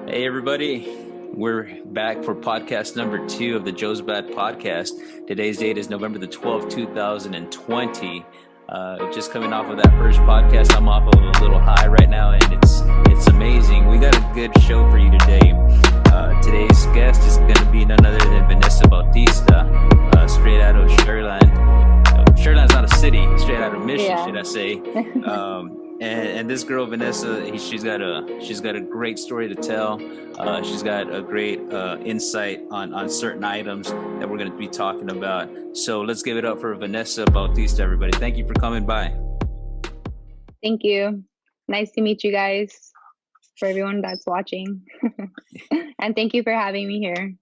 Hey everybody, we're back for podcast number 2 of the Jozabad Podcast. Today's date is November the 12th, 2020. Just coming off of that first podcast, I'm off of a little high right now, and it's amazing. We got a good show for you today. Today's guest is going to be none other than Vanessa Bautista, straight out of Sherland. Sherland's not a city, straight out of Michigan, should I say. And this girl Vanessa, she's got a great story to tell. She's got a great insight on certain items that we're going to be talking about. So let's give it up for Vanessa Bautista, everybody. Thank you for coming by. Thank you. Nice to meet you guys. For everyone that's watching, and thank you for having me here.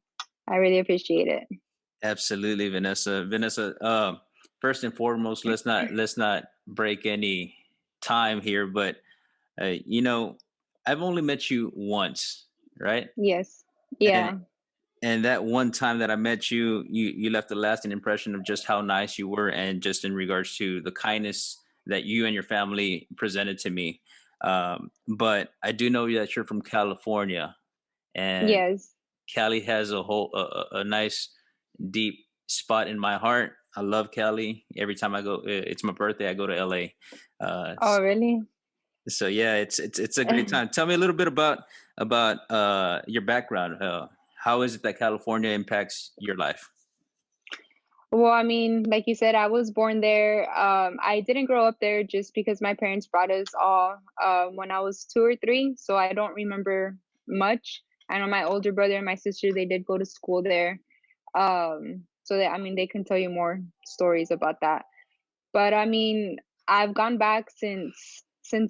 I really appreciate it. Absolutely, Vanessa. Vanessa, first and foremost, let's not break any time here, but I've only met you once, right? Yes. Yeah. And that one time that I met you, you left a lasting impression of just how nice you were, and just in regards to the kindness that you and your family presented to me. But I do know that you're from California, and yes, Cali has a nice deep spot in my heart. I love Cali. Every time I go, it's my birthday, I go to LA. Oh, really? So yeah, it's a great time. Tell me a little bit about your background. How is it that California impacts your life? Well, I mean, like you said, I was born there. I didn't grow up there just because my parents brought us all when I was 2 or 3, so I don't remember much. I know my older brother and my sister, they did go to school there. So that, I mean, they can tell you more stories about that. But I mean, I've gone back since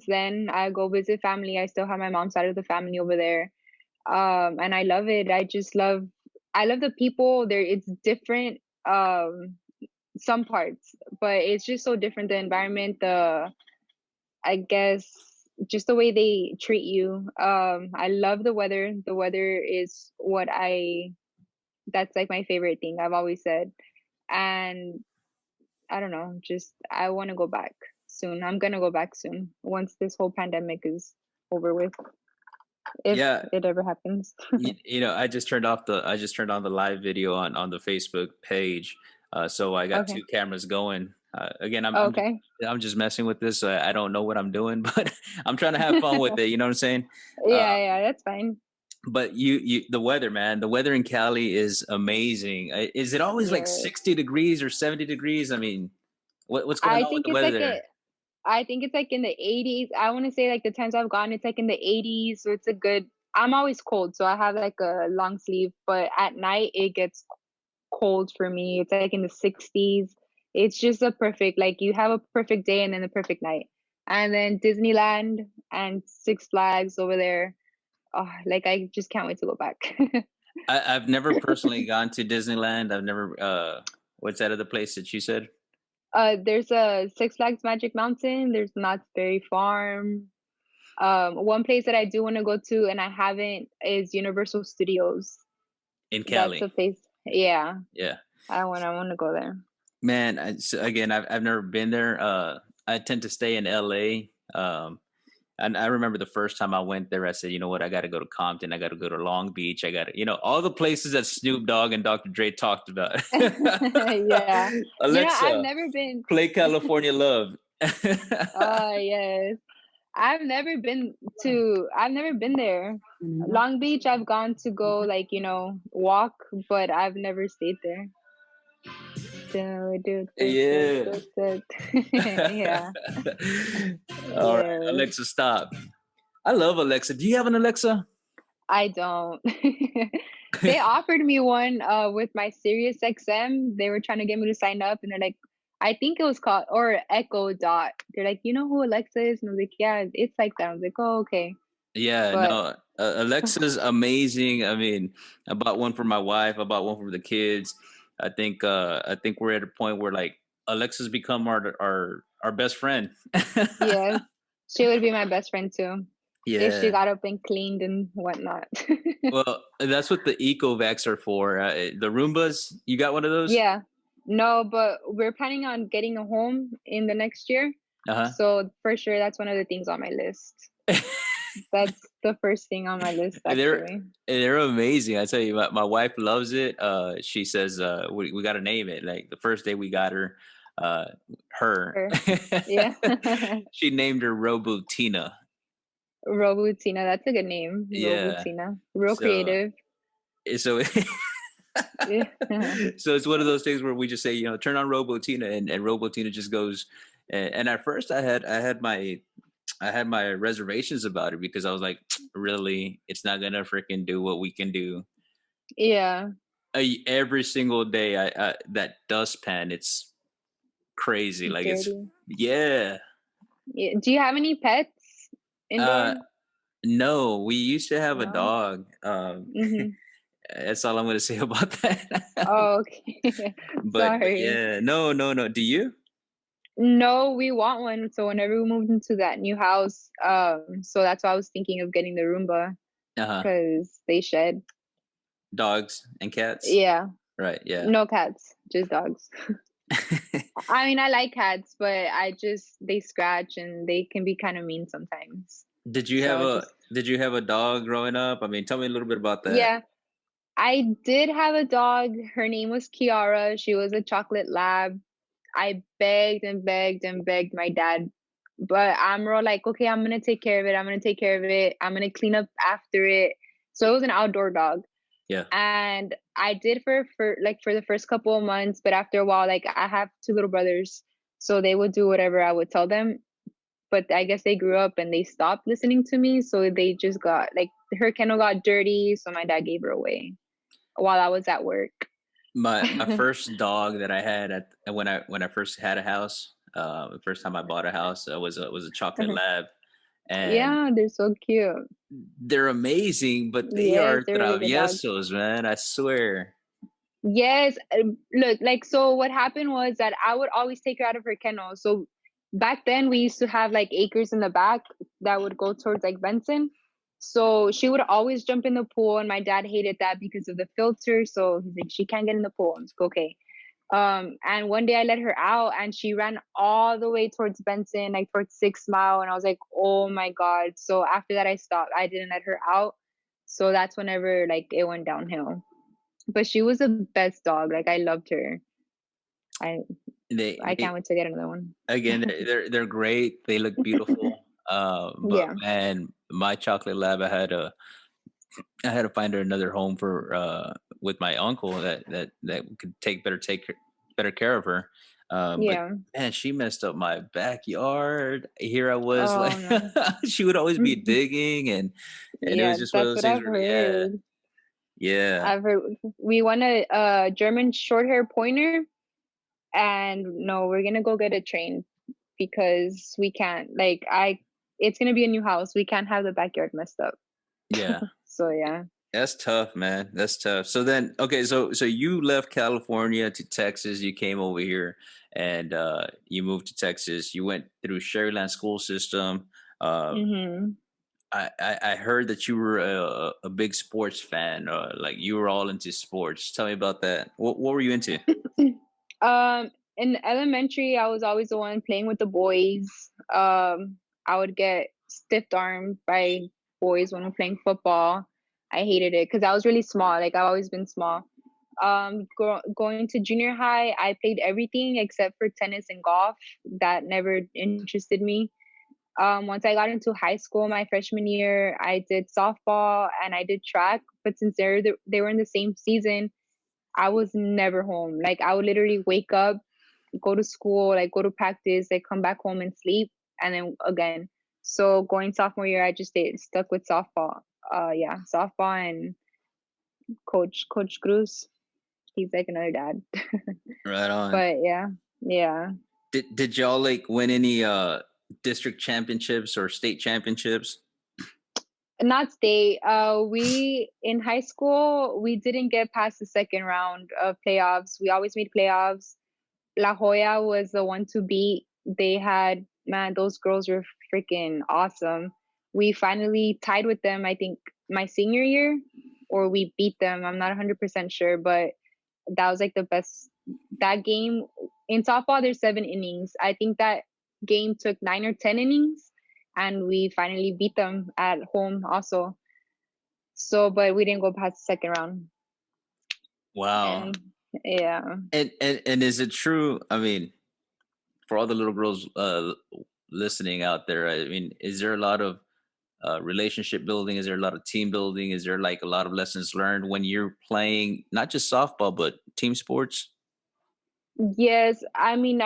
then. I go visit family. I still have my mom's side of the family over there. And I love it. I love the people there. It's different. Some parts, but it's just so different. The environment, I guess just the way they treat you. I love the weather. The weather is that's like my favorite thing, I've always said. And I don't know, just I want to go back soon. I'm gonna go back soon once this whole pandemic is over with. If it ever happens. I just turned on the live video on the Facebook page. So I got 2 cameras going. Again, I'm just messing with this. I don't know what I'm doing, but I'm trying to have fun with it. You know what I'm saying? Yeah, that's fine. But the weather, man, the weather in Cali is amazing. Is it always like 60 degrees or 70 degrees? I mean, what's going on with the weather there? I think it's like in the 80s. I want to say like the times I've gone, it's like in the 80s. So it's a good, I'm always cold. So I have like a long sleeve, but at night it gets cold for me. It's like in the 60s. It's just a perfect, like you have a perfect day and then a perfect night. And then Disneyland and Six Flags over there. Oh, like I just can't wait to go back. I've never personally gone to Disneyland. I've never, what's that other place that you said? There's a Six Flags Magic Mountain. There's Knott's Berry Farm. One place that I do want to go to and I haven't is Universal Studios. In Cali. That's a place. Yeah. Yeah. I want to go there. Man, again, I've never been there. I tend to stay in LA. And I remember the first time I went there, I said, you know what, I got to go to Compton. I got to go to Long Beach. I got to, all the places that Snoop Dogg and Dr. Dre talked about. Yeah. Alexa, I've never been. Play California Love. Yes. I've never been there. Long Beach, I've gone to go like, walk, but I've never stayed there. Yeah. Yeah. All right, Alexa, stop. I love Alexa. Do you have an Alexa? I don't. They offered me one with my Sirius XM. They were trying to get me to sign up, and they're like, I think it was called or Echo Dot. They're like, you know who Alexa is? And I was like, yeah, it's like that. I was like, oh, okay. Yeah, no, Alexa's amazing. I mean, I bought one for my wife. I bought one for the kids. I think we're at a point where like Alexa's become our best friend. Yeah, she would be my best friend too. Yeah, if she got up and cleaned and whatnot. Well, that's what the Ecovacs are for. The Roombas, you got one of those? Yeah, no, but we're planning on getting a home in the next year. So for sure, that's one of the things on my list. the first thing on my list, They're actually. they're amazing. I tell you, my wife loves it. She says we got to name it. Like the first day we got her, uh, her, Or, yeah. she named her Robutina. Robutina, that's a good name. Yeah. Robutina. Real So creative. so Yeah. so it's one of those things where we just say, turn on Robotina, and Robotina just goes. And at first, I had my reservations about it because I was like, really, it's not gonna freaking do what we can do. Yeah. Every single day, that dustpan, it's crazy. Like it's Dirty. yeah. Yeah. Do you have any pets Uh, indoor? no, we used to have a No. dog. Mm-hmm. That's all I'm gonna say about that. Oh, okay. But Sorry. yeah, no, no, no. Do you? No, we want one. So whenever we moved into that new house, so that's why I was thinking of getting the Roomba Uh-huh. because they shed. Dogs and cats. Yeah. Right. Yeah. No cats, just dogs. I mean, I like cats, but they scratch and they can be kind of mean sometimes. Did you have So a just, Did you have a dog growing up? I mean, tell me a little bit about that. yeah, I did have a dog. Her name was Kiara. She was a chocolate lab. I begged and begged and begged my dad, but I'm real like, okay, I'm gonna take care of it. I'm gonna take care of it. I'm gonna clean up after it. So it was an outdoor dog. Yeah. And I did for the first couple of months, but after a while, like I have two little brothers, so they would do whatever I would tell them. But I guess they grew up and they stopped listening to me, so they just got like her kennel got dirty, so my dad gave her away while I was at work. My first dog that I had when I first had a house, the first time I bought a house, was a chocolate lab, and Yeah, they're so cute. they're amazing, but they Yes, are they're really good dogs. traviesos, man. I swear. Yes, look, like so what happened was that I would always take her out of her kennel. So back then we used to have like acres in the back that would go towards like Benson. So she would always jump in the pool and my dad hated that because of the filter. So he's like, she can't get in the pool. I'm like, okay. And one day I let her out and she ran all the way towards Benson, like towards 6 Mile. And I was like, oh my God. So after that I stopped. I didn't let her out. So that's whenever like it went downhill. But she was the best dog. Like I loved her. I I They can't wait to get another one. again, they're great. They look beautiful. But Yeah. man, my chocolate lab, I had to find her another home for with my uncle that could take better care of her. But Yeah. man, she messed up my backyard. Here I was like, Oh no. she would always be digging, and it was Yeah, just one of that's those what things I've where yeah, heard. yeah, I've heard we want a German short hair pointer and no, we're gonna go get a train because we can't like I it's gonna be a new house. We can't have the backyard messed up. yeah. So yeah. That's tough, man. That's tough. So then, okay, so you left California to Texas. You came over here, and you moved to Texas. You went through Sherryland school system. Uh, Mhm. I heard that you were a big sports fan. Like you were all into sports. Tell me about that. What were you into? In elementary, I was always the one playing with the boys. I would get stiff armed by boys when we're playing football. I hated it because I was really small. Like I've always been small. Going to junior high, I played everything except for tennis and golf. That never interested me. Once I got into high school, my freshman year, I did softball and I did track. But since they were in the same season, I was never home. Like I would literally wake up, go to school, like go to practice, like come back home and sleep, and then again. So going sophomore year, I just stayed stuck with softball. Yeah, softball and Coach Cruz. He's like another dad. Right on. But yeah, yeah. Did y'all like win any district championships or state championships? Not state. We in high school we didn't get past the second round of playoffs. We always made playoffs. La Jolla was the one to beat. They had man, those girls were freaking awesome. We finally tied with them, I think my senior year, or we beat them. I'm not 100% sure, but that was like the best. That game in softball, there's 7 innings. I think that game took 9 or 10 innings, and we finally beat them at home also. So, but we didn't go past the second round. Wow. And yeah. And is it true? I mean, for all the little girls listening out there, I mean, is there a lot of relationship building? Is there a lot of team building? Is there like a lot of lessons learned when you're playing not just softball but team sports? Yes, I mean,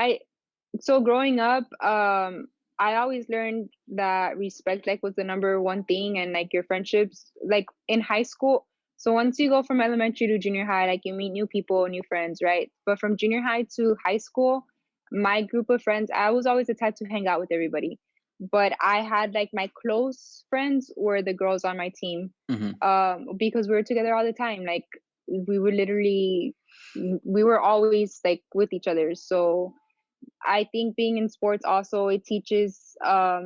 so growing up, I always learned that respect like was the number one thing, and like your friendships like in high school. So once you go from elementary to junior high, like you meet new people, new friends, right? But from junior high to high school, my group of friends, I was always the type to hang out with everybody. But I had like my close friends were the girls on my team, Mm-hmm. because we were together all the time. Like we were literally, we were always like with each other. So I think being in sports also, it teaches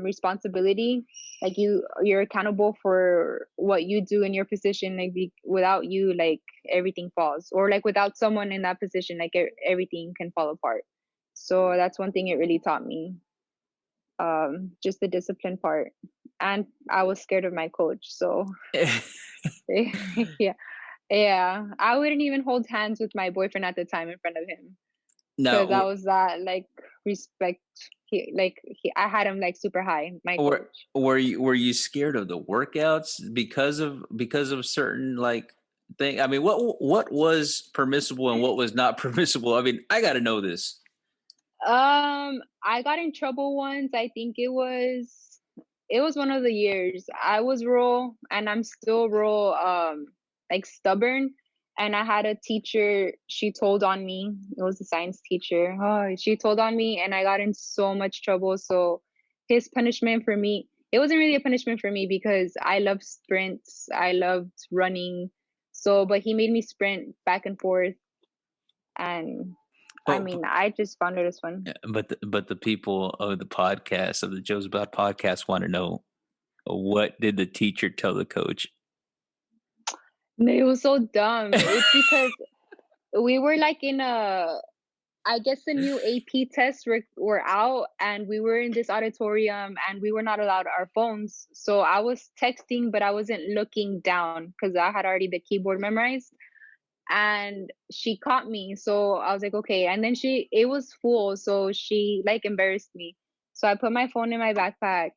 responsibility. Like you're accountable for what you do in your position. Like without you, like everything falls, or like without someone in that position, like everything can fall apart. So that's one thing it really taught me. Just the discipline part, and I was scared of my coach. So yeah, yeah, I wouldn't even hold hands with my boyfriend at the time in front of him, because I Now, was that like respect. I had him like super high, my were coach. were you scared of the workouts because of certain like thing? I mean, what was permissible and what was not permissible? I mean, I got to know this. I got in trouble once. I think it was one of the years. I was real, and I'm still real like stubborn. And I had a teacher, she told on me. It was a science teacher. Oh, she told on me, and I got in so much trouble. So his punishment for me, it wasn't really a punishment for me because I love sprints. I loved running. So, but he made me sprint back and forth, and I But mean, I just found it as fun. but the people of the podcast of the Jozabad podcast want to know, what did the teacher tell the coach? No, it was so dumb. It's because we were like in a, I guess the new AP tests were out, and we were in this auditorium, and we were not allowed our phones. So I was texting, but I wasn't looking down because I had already the keyboard memorized. And she caught me. So I was like, okay. And then it was full. So she like embarrassed me. So I put my phone in my backpack,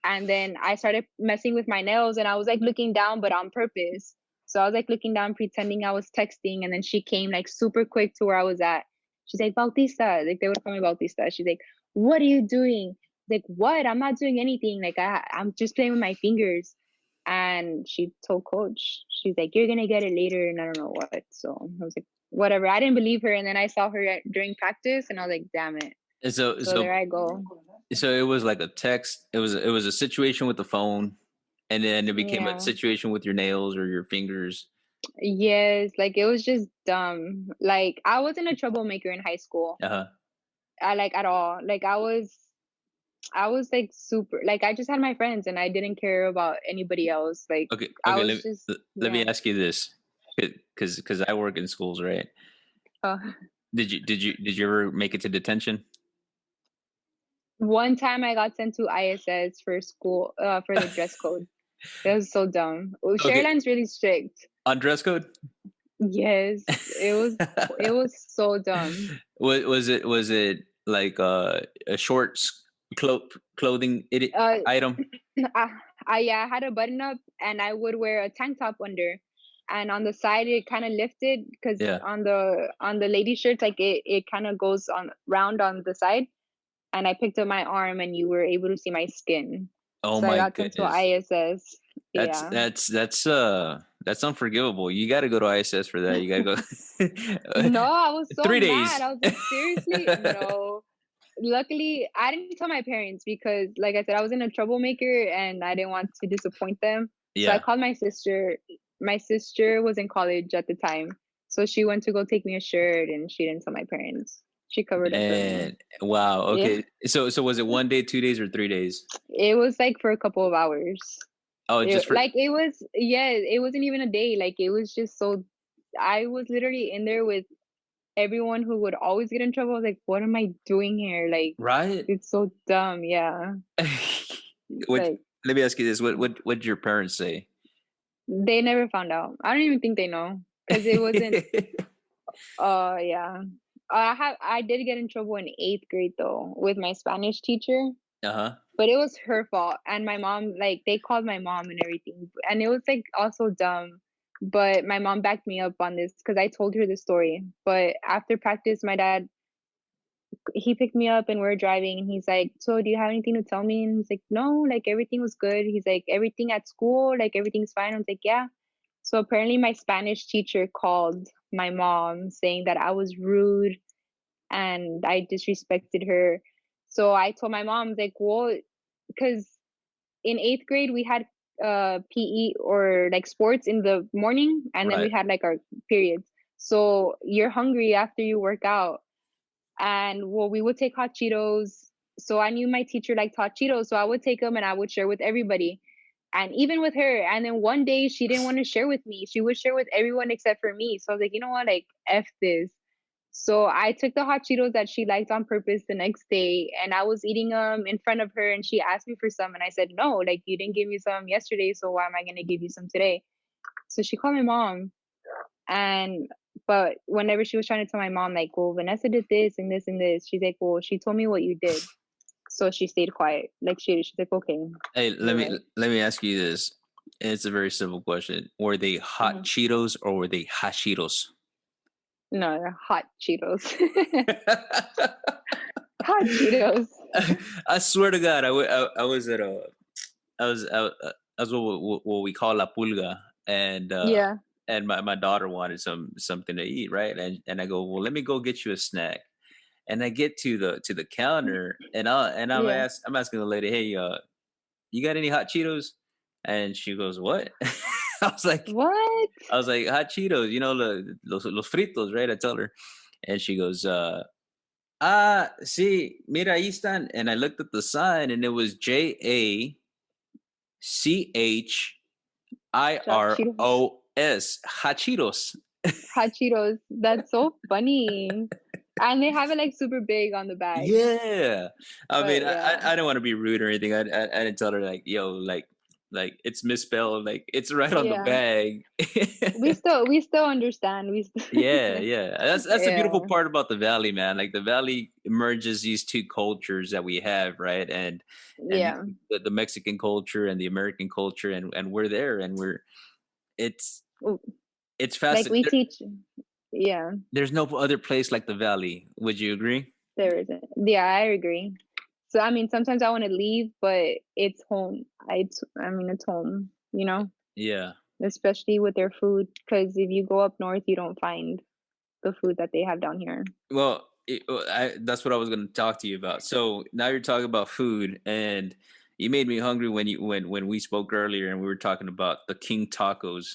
and then I started messing with my nails, and I was like looking down, but on purpose. So I was like looking down, pretending I was texting. And then she came like super quick to where I was at. She's like, Bautista. Like they would call me Bautista. She's like, what are you doing? Like, what? I'm not doing anything. Like I'm just playing with my fingers. And she told coach, she's like, you're gonna get it later, and I don't know what. So I was like, whatever. I didn't believe her, and then I saw her during practice, and I was like, damn it. And so So there I go. so it was like a text. It was a situation with the phone, and then it became a Yeah. situation with your nails or your fingers. Yes, like it was just dumb. Like I wasn't a troublemaker in high school. Uh-huh. I like at all. Like I was like super, like I just had my friends, and I didn't care about anybody else. Like Okay. I Okay. was just, Let me yeah. ask you this, because I work in schools, right? Uh, Did you ever make it to detention? One time I got sent to ISS for school, for the dress code. That was so dumb. Oh, Okay. Sharyland's really strict. On dress code. Yes, it was so dumb. Was it like a short clothing Uh, item? I, yeah, I had a button up, and I would wear a tank top under, and on the side it kind of lifted because Yeah. on the lady shirts, like it kind of goes on round on the side, and I picked up my arm, and you were able to see my skin. Oh So I my got sent to goodness. ISS. That's Yeah. that's that's uh that's unforgivable. You got to go to ISS for that. You got to go No, I was so 3 days. mad. I was like, seriously? No. Luckily, I didn't tell my parents because, like I said, I was in a troublemaker, and I didn't want to disappoint them. So I Yeah. called my sister. My sister was in college at the time. So she went to go take me a shirt, and she didn't tell my parents. She covered up for me. And wow. Yeah. Okay. So was it 1 day, 2 days, or 3 days? It was like for a couple of hours. Oh, just for. Like it was, yeah, it wasn't even a day. Like it was just so, I was literally in there with everyone who would always get in trouble. I was like, what am I doing here? Like, Right. it's so dumb. Yeah. What? Like, Let me ask you this: what did your parents say? they never found out. I don't even think they know because it wasn't. Yeah. I did get in trouble in eighth grade though with my Spanish teacher, Uh-huh. but it was her fault. And my mom, like, they called my mom and everything, and it was like also dumb. But my mom backed me up on this because I told her the story. But after practice, my dad, he picked me up and we're driving, and he's like, "So do you have anything to tell me?" And he's like, "No, like everything was good." He's like, "Everything at school, like everything's fine." I was like, "Yeah." So apparently my Spanish teacher called my mom saying that I was rude and I disrespected her. So I told my mom, like, well, because in eighth grade we had PE or like sports in the morning, and then we Right. had like our periods. So you're hungry after you work out, and well, we would take hot Cheetos. So I knew my teacher liked hot Cheetos, so I would take them and I would share with everybody, and even with her. And then one day she didn't want to share with me; she would share with everyone except for me. So I was like, you know what, like f this. So I took the hot Cheetos that she liked on purpose the next day, and I was eating them in front of her, and she asked me for some, and I said no, like you didn't give me some yesterday, so why am I gonna give you some today? So she called my mom, and but whenever she was trying to tell my mom, like, well, Vanessa did this and this and this, she's like, well, she told me what you did, so she stayed quiet. Like she's like, okay, Hey, you're right. let me ask you this. It's a very simple question. Were they hot Mhm. Cheetos or were they Hashiros? No, they're hot Cheetos. Hot Cheetos. I swear to God, I was at a I was what we call la pulga, Yeah, and my daughter wanted something to eat, right? And I go, well, let me go get you a snack. And I get to the counter, and yeah. I'm asking the lady, hey, you got any hot Cheetos? And she goes, what? I was like, What? hot Cheetos, you know, los fritos, right? I tell her, and she goes, sí, mira, ahí están. And I looked at the sign, and it was Hot Cheetos. Jachiros, Hachiros. Hot Cheetos. That's so funny. And they have it like super big on the bag. Yeah, I mean, But yeah. I don't want to be rude or anything. I didn't tell her like, yo, like it's misspelled, like it's right on the Yeah. bag. We still understand. We still Yeah, like, yeah. That's the beautiful yeah. part about the valley, man. Like the valley merges these two cultures that we have, right? And Yeah. the Mexican culture and the American culture, and we're there, and it's Ooh, it's like fascinating. we teach, yeah, There's no other place like the valley. Would you agree? there isn't. Yeah, I agree. So I mean sometimes I want to leave, but it's home. I mean it's home, Yeah. especially with their food. Because if you go up north, you don't find the food that they have down here. Well, that's what I was going to talk to you about. So now you're talking about food, and you made me hungry when we spoke earlier, and we were talking about the King Tacos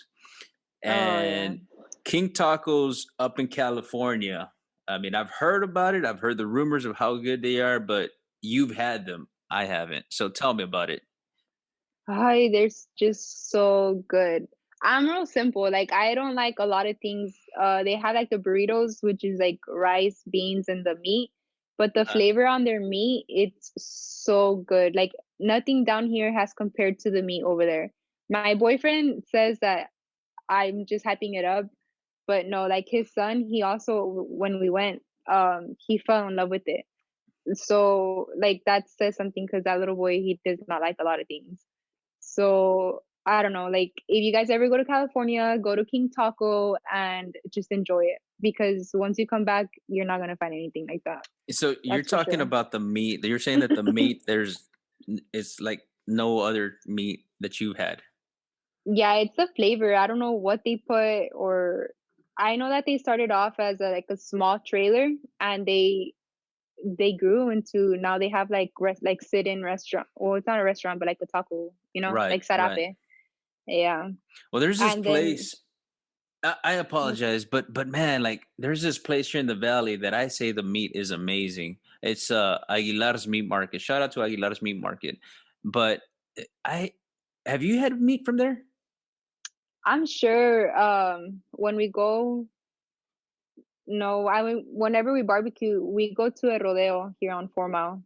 Oh yeah. and King Tacos up in California. I mean, I've heard about it. I've heard the rumors of how good they are, but you've had them. I haven't. So tell me about it. Hi, they're just so good. I'm real simple. Like I don't like a lot of things. They have like the burritos, which is like rice, beans, and the meat. But the Uh, flavor on their meat, it's so good. Like nothing down here has compared to the meat over there. My boyfriend says that I'm just hyping it up, but no, like his son, he also when we went, he fell in love with it. So like that says something because that little boy, he does not like a lot of things. So I don't know, like if you guys ever go to California, go to King Taco and just enjoy it because once you come back, you're not gonna find anything like that. so you're That's for talking sure. about the meat. You're saying that the meat it's like no other meat that you've had. Yeah, it's the flavor. I don't know what they put, or I know that they started off as like a small trailer, and they grew into now they have like like sit-in restaurant. Well, it's not a restaurant, but like a taco, Right, like right. sarape. Yeah, Well, there's this and then place. I apologize, but man, like there's this place here in the valley that I say the meat is amazing. It's Aguilar's Meat Market. Shout out to Aguilar's Meat Market. But I have you had meat from there? I'm sure when we go, no, I mean whenever we barbecue, we go to a rodeo here on 4 Mile.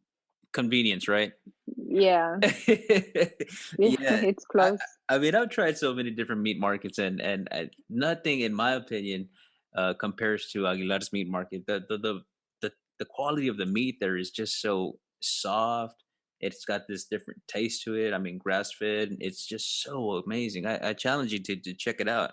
Convenience, right? Yeah. Yeah, It's I close. I mean, I've tried so many different meat markets, and nothing, in my opinion, compares to Aguilar's meat market. The quality of the meat there is just so soft. It's got this different taste to it. I mean, grass fed. It's just so amazing. I challenge you to check it out.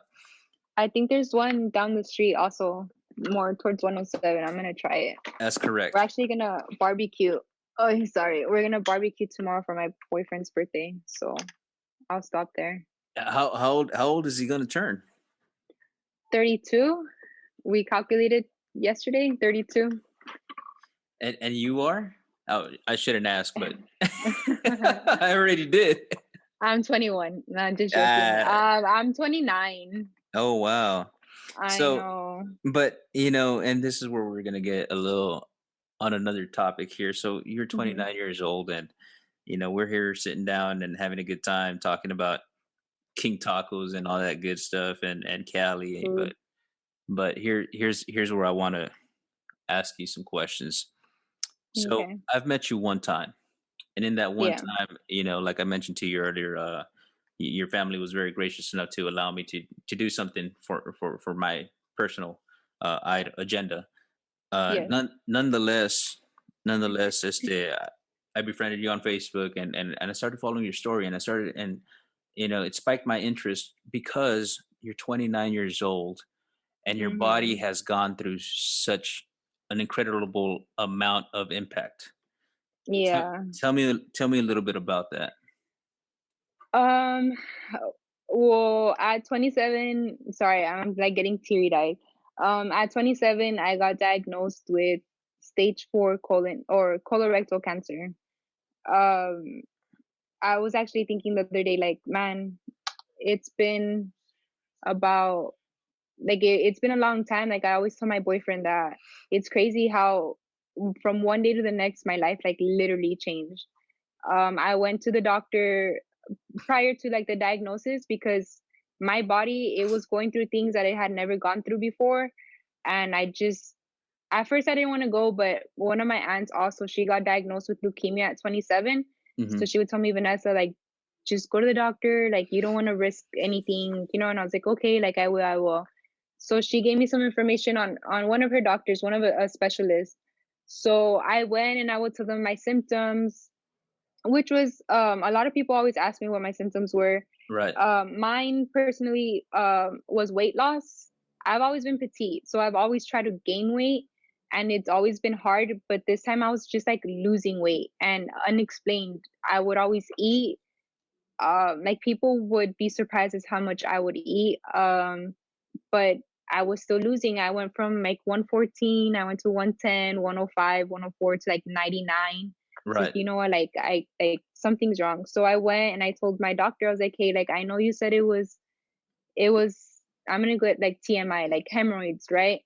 I think there's one down the street also, more towards 107. I'm gonna try it. That's We're correct. actually gonna barbecue. Oh, sorry. We're gonna barbecue tomorrow for my boyfriend's birthday. So I'll stop there. How old is he gonna turn? 32. We calculated yesterday. 32. And you are? Oh, I shouldn't ask, but I already did. I'm 21. Not just joking. Uh, I'm 29. oh wow. I So, know. but and this is where we're gonna get a little on another topic here. So you're Hmm. 29 years old, and we're here sitting down and having a good time talking about King Tacos and all that good stuff, and Cali. Food. But here's where I want to ask you some questions. So Okay. I've met you one time, and in that one Yeah. time, like I mentioned to you earlier, your family was very gracious enough to allow me to do something for my personal agenda. Yes. Nonetheless, I befriended you on Facebook, and I started following your story, and it spiked my interest because you're 29 years old and your body Hmm. has gone through such an incredible amount of impact. Tell, Yeah. tell me a little bit about that. Um. Well, at 27, sorry, I'm like getting teary eyed. At 27, I got diagnosed with stage 4 colon or colorectal cancer. Um, I was actually thinking the other day, like, man, it's been about it's been a long time. Like I always tell my boyfriend that it's crazy how from one day to the next, my life like literally changed. I went to the doctor prior to like the diagnosis because my body it was going through things that it had never gone through before, and I just at first I didn't want to go, but one of my aunts also she got diagnosed with leukemia at 27. So Hmm. she would tell me, Vanessa, like just go to the doctor, like you don't want to risk anything, and I was like, okay, like I will. So she gave me some information on one of her doctors, one of a specialist. So I went and I would tell them my symptoms, which was a lot of people always ask me what my symptoms were. Right. Mine personally was weight loss. I've always been petite, so I've always tried to gain weight, and it's always been hard. But this time I was just like losing weight and unexplained. I would always eat. Like people would be surprised as how much I would eat. But I was still losing. I went from like 114, I went to 110, 105, 104 to like 99. So Right. you know what, like I like something's wrong. So I went and I told my doctor, I was like, hey, like I know you said it was I'm gonna go like TMI, like hemorrhoids, right?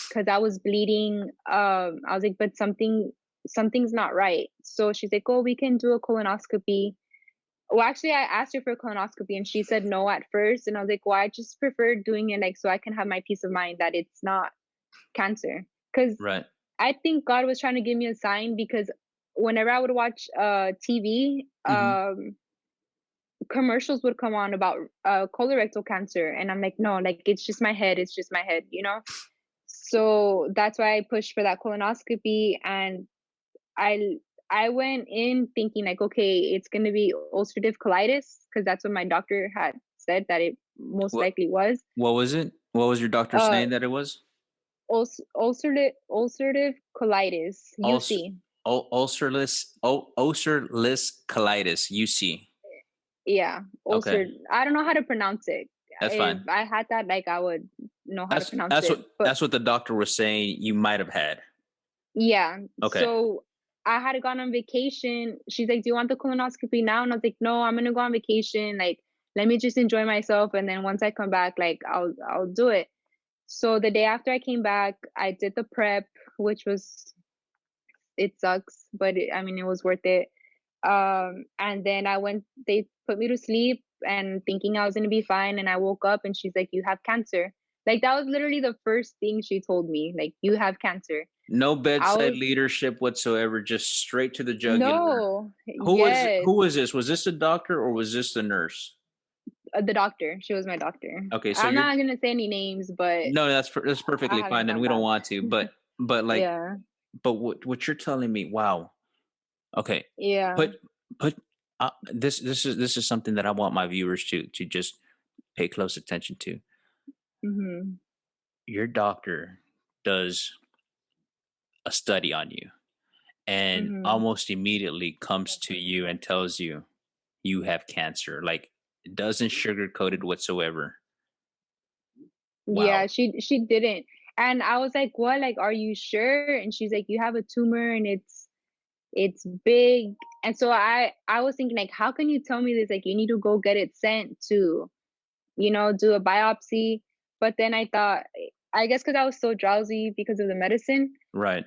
Because I was bleeding. I was like, but something's not right. So she's like, oh, we can do a colonoscopy. Well, actually, I asked her for a colonoscopy and she said no at first. And I was like, well, I just prefer doing it like so I can have my peace of mind that it's not cancer. Because Right. I think God was trying to give me a sign because whenever I would watch TV, Hmm. commercials would come on about colorectal cancer. And I'm like, no, like it's just my head. It's just my head. So that's why I pushed for that colonoscopy. And I I went in thinking like, okay, it's gonna be ulcerative colitis because that's what my doctor had said that it most What likely was. what was it? What was your doctor Uh, saying that it was? ulcerative colitis, Ulcer, UC. ulcerless colitis, UC. Yeah, Okay, I don't know how to pronounce it. that's If fine. I had that, like, I would know how to That's pronounce that's it. what But that's what the doctor was saying you might have had. yeah, Okay. so I had gone on vacation. She's like, "Do you want the colonoscopy now?" And I was like, "No, I'm gonna go on vacation. Like, let me just enjoy myself, and then once I come back, like, I'll do it." So the day after I came back, I did the prep, which was it sucks, but I mean, it was worth it. And then they put me to sleep and thinking I was gonna be fine, and I woke up and she's like, "You have cancer." Like that was literally the first thing she told me, like, "You have cancer." No I bedside was leadership whatsoever, just straight to the jugular. no, Who yes, was this? Was this a doctor or was this a nurse? the doctor. She was my doctor. Okay, so I'm you're not gonna say any names, but no, that's I perfectly haven't fine, and gone we don't back. want to. But like, Yeah, but what you're telling me? Wow. Okay, yeah. put put this is something that I want my viewers to just pay close attention to. Mhm. Your doctor does a study on you and Mhm. almost immediately comes to you and tells you you have cancer. Like, it doesn't sugarcoat it whatsoever. Yeah, Wow. she didn't. And I was like, "What? Like, are you sure?" And she's like, "You have a tumor and it's big." And so I was thinking like, "How can you tell me this? Like, you need to go get it sent to, do a biopsy." But then I thought, I guess because I was so drowsy because of the medicine, Right.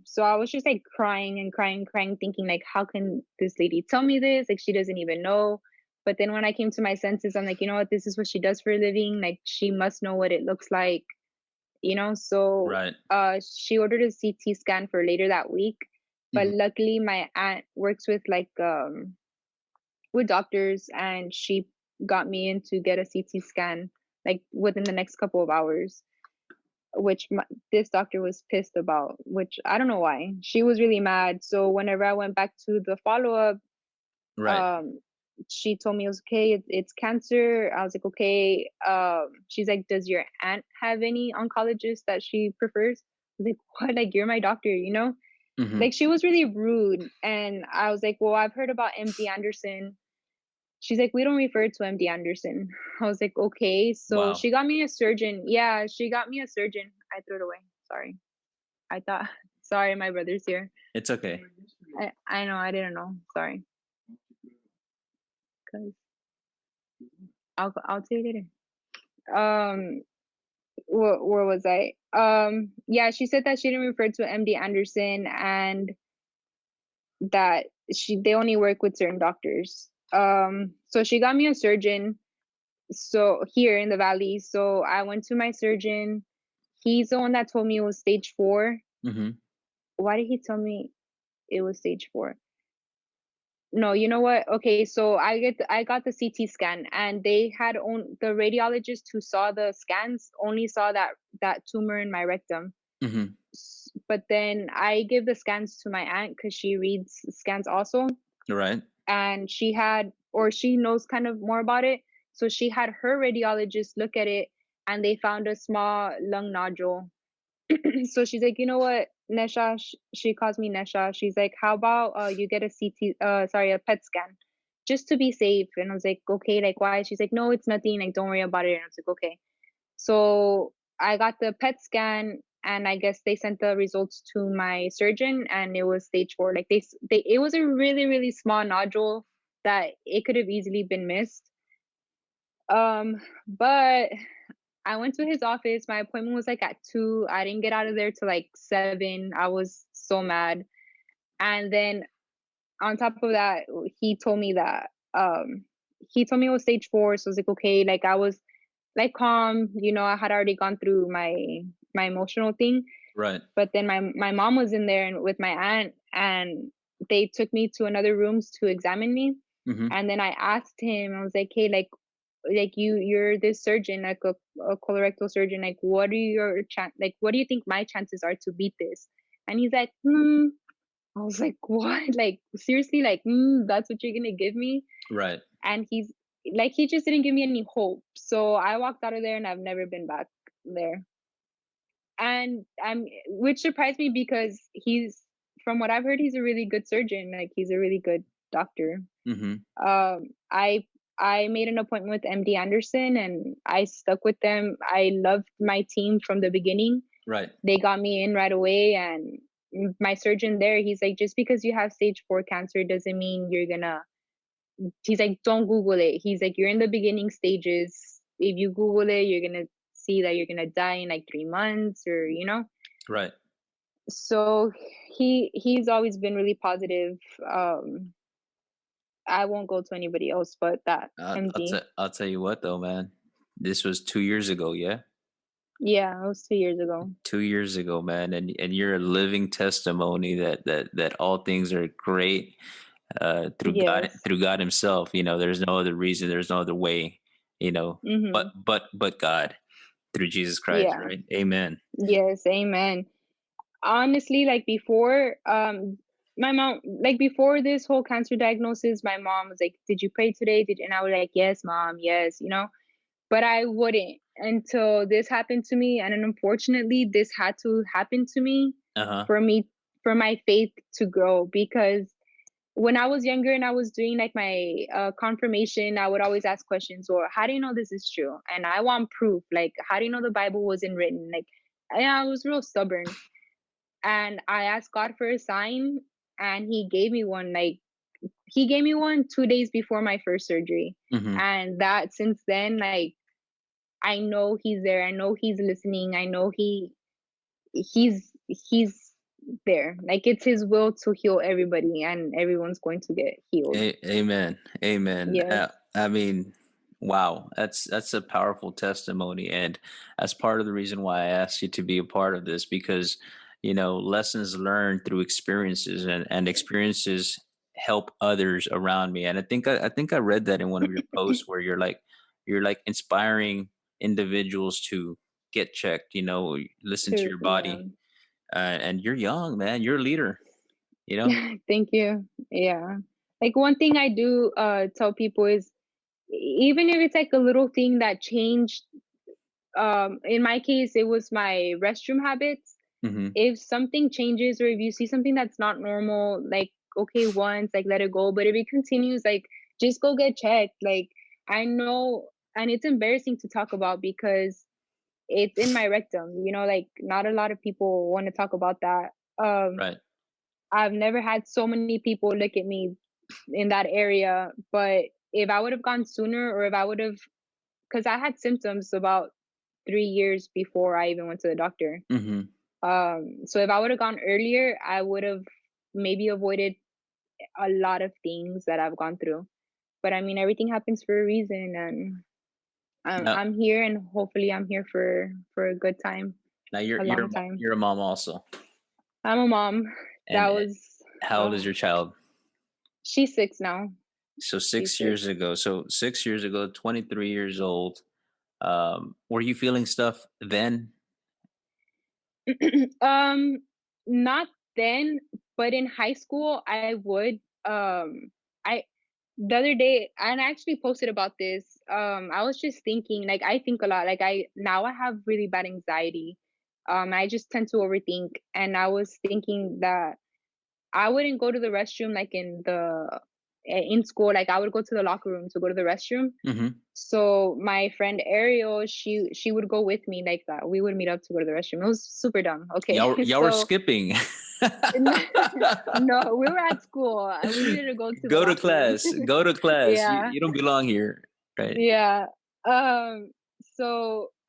so I was just like crying and crying and crying, thinking like, how can this lady tell me this? Like, she doesn't even know. But then when I came to my senses, I'm like, you know what? This is what she does for a living. Like, she must know what it looks like, So, Right. she ordered a CT scan for later that week. But Mhm. luckily, my aunt works with with doctors, and she got me in to get a CT scan like within the next couple of hours, which this doctor was pissed about, which I don't know why. She was really mad. So whenever I went back to the follow up, Right. um, she told me it was okay. It's cancer. I was like, okay. She's like, does your aunt have any oncologists that she prefers? I was like, what? Like, you're my doctor? Mhm. Like, she was really rude. And I was like, well, I've heard about MD Anderson. She's like, we don't refer to MD Anderson. I was like, okay. So Wow. she got me a surgeon. Yeah, she got me a surgeon. I threw it away. Sorry. I thought, sorry, my brother's here. It's okay. I know, I didn't know. Sorry. Cause I'll tell you later. Um, where was I? Yeah, she said that she didn't refer to MD Anderson and that they only work with certain doctors. So she got me a surgeon. So here in the valley, so I went to my surgeon. He's the one that told me it was stage 4. Mhm. Why did he tell me it was stage 4? No, you know what? Okay, so I got the CT scan, and they had the radiologist who saw the scans only saw that tumor in my rectum. Mhm. But then I give the scans to my aunt because she reads scans also, Right. and she knows kind of more about it. So she had her radiologist look at it, and they found a small lung nodule. So she's like, you know what, Nesha, she calls me Nesha. She's like, how about you get a a PET scan, just to be safe. And I was like, okay, like why? She's like, no, it's nothing. Like, don't worry about it. And I was like, okay. So I got the PET scan, and I guess they sent the results to my surgeon, and it was stage 4. Like it was a really really small nodule that it could have easily been missed. But I went to his office. My appointment was like at 2. I didn't get out of there till like 7. I was so mad. And then on top of that, he told me that he told me it was stage 4. So I was like, okay, like I was like calm, I had already gone through my emotional thing. Right. But then my mom was in there and with my aunt, and they took me to another rooms to examine me. Mhm. And then I asked him, I was like, hey, like you're this surgeon, like a colorectal surgeon, like what are your like what do you think my chances are to beat this? And he's like, I was like, what? Like seriously, like that's what you're gonna give me? Right. And he just didn't give me any hope. So I walked out of there, and I've never been back there. And which surprised me because he's from what I've heard, he's a really good surgeon. Like he's a really good doctor. Mhm. Um, I I made an appointment with MD Anderson, and I stuck with them. I loved my team from the beginning. Right. They got me in right away, and my surgeon there, he's like, just because you have stage 4 cancer doesn't mean you're gonna. He's like, don't Google it. He's like, you're in the beginning stages. If you Google it, you're gonna see that you're gonna die in like 3 months, or. Right. So he's always been really positive. I won't go to anybody else but that MD. I'll tell you what though, man. This was 2 years ago, yeah? Yeah, it was 2 years ago. 2 years ago, man, and you're a living testimony that all things are great Yes. through God Himself. There's no other reason, there's no other way. But Mm-hmm. God through Jesus Christ, Yeah. right? Amen. Yes. Amen. Honestly, like before, my mom, like before this whole cancer diagnosis, my mom was like, "Did you pray today?" And I was like, "Yes, mom, yes," but I wouldn't until this happened to me. And then unfortunately, this had to happen to me Uh huh. for me, for my faith to grow. Because when I was younger and I was doing like my confirmation, I would always ask questions, or how do you know this is true? And I want proof. Like, how do you know the Bible wasn't written? Like, yeah, I was real stubborn. And I asked God for a sign, and He gave me one. Like, He gave me one 2 days before my first surgery. Hmm. And that since then, like, I know He's there. I know He's listening. I know He's there. Like, it's His will to heal everybody, and everyone's going to get healed. Amen. Amen. Yes. I mean, wow, that's a powerful testimony, and that's part of the reason why I asked you to be a part of this, because lessons learned through experiences, and experiences help others around me. And I think I read that in one of your posts where you're like inspiring individuals to get checked, listen to your Yeah. body, and you're young, man. You're a leader, you know. Thank you. Yeah. Like, one thing I do tell people is, even if it's like a little thing that changed, in my case it was my restroom habits. Hmm. If something changes, or if you see something that's not normal, like, okay, once, like, let it go. But if it continues, like, just go get checked. Like, I know, and it's embarrassing to talk about because it's in my rectum, like, not a lot of people want to talk about that. um Right. I've never had so many people look at me in that area. But if I would have gone sooner, or if I would have, because I had symptoms about 3 years before I even went to the doctor. Hmm. So if I would have gone earlier, I would have maybe avoided a lot of things that I've gone through. But I mean, everything happens for a reason, and Now, I'm here, and hopefully I'm here for a good time, now you're a you're long a mo- time. you're a mom also, I'm a mom. and That was, how old is oh, your child? she's 6 now. So She's six 6. years ago. So 6 years ago, 23 years old. Were you feeling stuff then? Um, Not then, but in high school, I would. I The other day, and I actually posted about this. I was just thinking, like, I think a lot. Like, I have really bad anxiety. I just tend to overthink, and I was thinking that I wouldn't go to the restroom like in school. Like, I would go to the locker room to go to the restroom. Hmm. So my friend Ariel, she would go with me like that. We would meet up to go to the restroom. It was super dumb. Okay. Y'all were So skipping. no, we were at school. We needed to go to the Go to locker room. class. Go to class. You, Yeah. you don't belong here, right? Yeah. So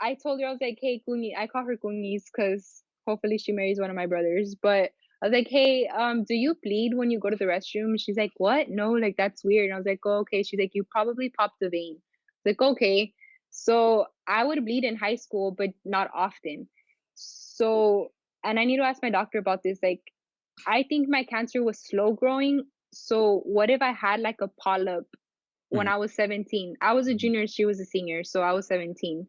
I told her, I was like, "Hey, Kuni," I call her Kunis because hopefully she marries one of my brothers. But I was like, "Hey, do you bleed when you go to the restroom?" She's like, "What? No, like, that's weird." And I was like, "Oh, okay." She's like, "You probably popped a vein." I was like, "Okay." So I would bleed in high school, but not often. So, and I need to ask my doctor about this. Like, I think my cancer was slow growing. So what if I had like a polyp when Mhm. I was 17? I was a Mhm. junior, she was a senior, so I was 17.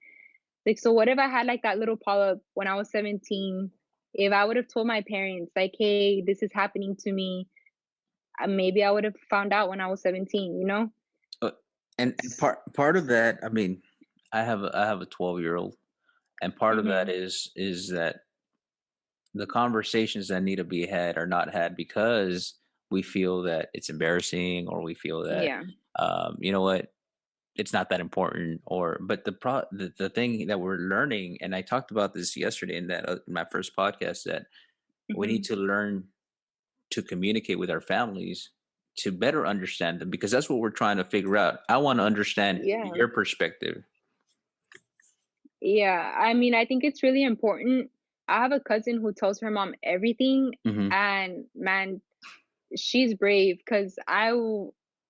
Like, so what if I had like that little polyp when I was 17? If I would have told my parents, like, "Hey, this is happening to me," maybe I would have found out when I was 17, you know? Uh, and part of that, I mean, I have a 12-year-old, and part of that Mhm. is that the conversations that need to be had are not had because we feel that it's embarrassing, or we feel that Yeah. you know what, it's not that important. Or but the thing that we're learning, and I talked about this yesterday in that in my first podcast, that we need Mhm. to learn to communicate with our families to better understand them, because that's what we're trying to figure out. I want to understand Yeah. your perspective. Yeah. I mean, I think it's really important. I have a cousin who tells her mom everything, Hmm. and man, she's brave because